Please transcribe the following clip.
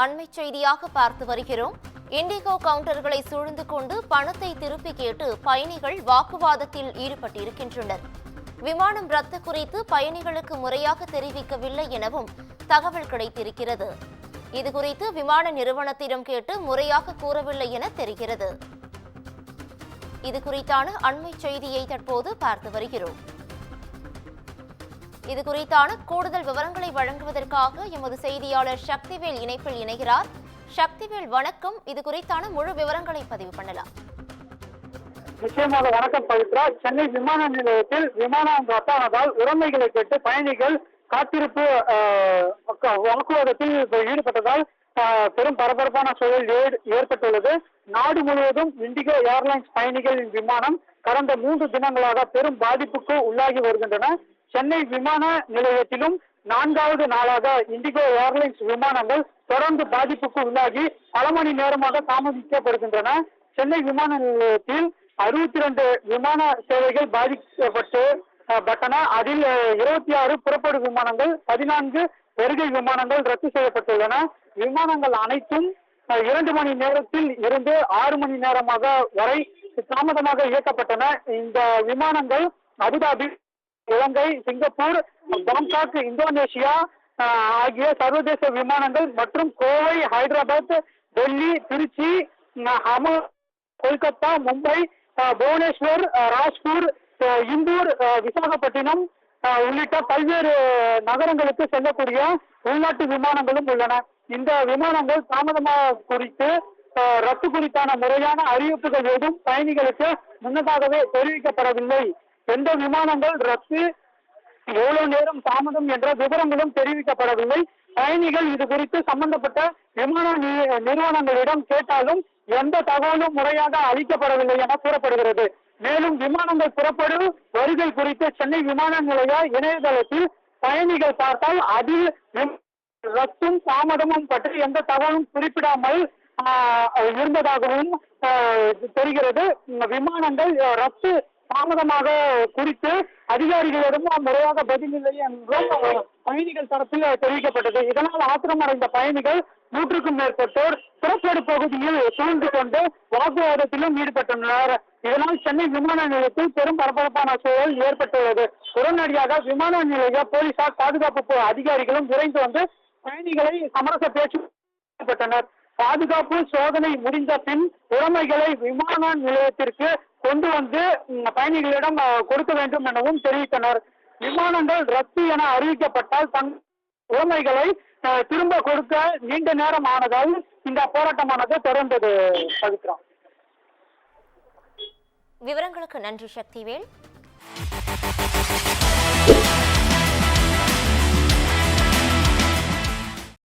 அண்மை செய்தியாக பார்த்து வருகிறோம். இண்டிகோ கவுண்டர்களை சூழ்ந்து கொண்டு பணத்தை திருப்பி கேட்டு பயணிகள் வாக்குவாதத்தில் ஈடுபட்டிருக்கின்றனர். விமானம் ரத்து குறித்து பயணிகளுக்கு முறையாக தெரிவிக்கவில்லை எனவும் தகவல் கிடைத்திருக்கிறது. இதுகுறித்து விமான நிறுவனத்திடம் கேட்டு முறையாக கூறவில்லை என தெரிகிறது. இது குறித்தான அண்மை செய்தியை தற்போது பார்த்து வருகிறோம். இது குறித்தான கூடுதல் விவரங்களை வழங்குவதற்காக எமது செய்தியாளர் சக்திவேல் இணைப்பில் இணைகிறார். சக்திவேல், வணக்கம். இது குறித்தான முழு விவரங்களை பதிவு பண்ணலாம். நிச்சயமாக வணக்கம் பவித்ரா. சென்னை விமான நிலையத்தில் விமானம் ரத்தானதால் உரிமைகளை கேட்டு பயணிகள் காத்திருப்பு வாக்குவாதத்தில் ஈடுபட்டதால் பெரும் பரபரப்பான சூழல் ஏற்பட்டுள்ளது. நாடு முழுவதும் இண்டிகோ ஏர்லைன்ஸ் பயணிகளின் விமானம் கடந்த 3 தினங்களாக பெரும் பாதிப்புக்கு உள்ளாகி வருகின்றன. சென்னை விமான நிலையத்திலும் 4வது நாளாக இண்டிகோ ஏர்லைன்ஸ் விமானங்கள் தொடர்ந்து பாதிப்புக்கு உள்ளாகி பல மணி நேரமாக தாமதிக்கப்படுகின்றன. சென்னை விமான நிலையத்தில் 62 விமான சேவைகள் பாதிக்கப்பட்டன. அதில் 26 புறப்படு விமானங்கள், 14 வருகை விமானங்கள் ரத்து செய்யப்பட்டுள்ளன. விமானங்கள் அனைத்தும் 2 மணி நேரத்தில் இருந்து 6 மணி நேரமாக வரை தாமதமாக இயக்கப்பட்டன. இந்த விமானங்கள் அபுதாபி, இலங்கை, சிங்கப்பூர், பாங்காக், இந்தோனேஷியா ஆகிய சர்வதேச விமானங்கள் மற்றும் கோவை, ஹைதராபாத், டெல்லி, திருச்சி, கொல்கத்தா, மும்பை, புவனேஸ்வர், ராஜ்பூர், இந்தூர், விசாகப்பட்டினம் உள்ளிட்ட பல்வேறு நகரங்களுக்கு செல்லக்கூடிய உள்நாட்டு விமானங்களும் உள்ளன. இந்த விமானங்கள் தாமதமாக குறித்து ரத்து குறித்தான முறையான அறிவிப்புகள் ஏதும் பயணிகளுக்கு முன்னதாகவே தெரிவிக்கப்படவில்லை. எந்த விமானங்கள் ரத்து, எவ்வளவு நேரம் தாமதம் என்ற விவரங்களும் தெரிவிக்கப்படவில்லை. பயணிகள் இது குறித்து சம்பந்தப்பட்ட விமான நிறுவனங்களிடம் கேட்டாலும் எந்த தகவலும் முறையாக அளிக்கப்படவில்லை என கூறப்படுகிறது. மேலும் விமானங்கள் புறப்படு வருகை குறித்து சென்னை விமான நிலைய இணையதளத்தில் பயணிகள் பார்த்தால் அதில் ரத்தும் தாமதமும் பற்றி எந்த தகவலும் குறிப்பிடாமல் இருந்ததாகவும் தெரிகிறது. விமானங்கள் ரத்து தாமதமாக குறித்து அதிகாரிகளிடம் முறையாக பதிலில்லை என்றும் பயணிகள் தரப்பில் தெரிவிக்கப்பட்டது. இதனால் ஆத்திரமடைந்த பயணிகள் 100க்கும் மேற்பட்டோர் புறப்படு பகுதியில் சூழ்ந்து கொண்டு வாக்குவாதத்திலும் ஈடுபட்டுள்ளனர். இதனால் சென்னை விமான நிலையத்தில் பெரும் பரபரப்பான சூழல் ஏற்பட்டுள்ளது. உடனடியாக விமான நிலைய போலீசார், பாதுகாப்பு அதிகாரிகளும் விரைந்து வந்து பயணிகளை சமரச பேச்சு ஈடுபட்டனர். பாதுகாப்பு சோதனை முடிந்த பின் உடைமைகளை விமான நிலையத்திற்கு கொண்டு வந்து பயணிகளிடம் கொடுக்க வேண்டும் எனவும் தெரிவித்தனர். விமானங்கள் ரத்து என அறிவிக்கப்பட்டால் உடைமைகளை திரும்ப கொடுக்க நீண்ட நேரம் ஆனதால் இந்த போராட்டமானது தொடர்ந்தது. பவித்ரா, விவரங்களுக்கு நன்றி சக்திவேல்.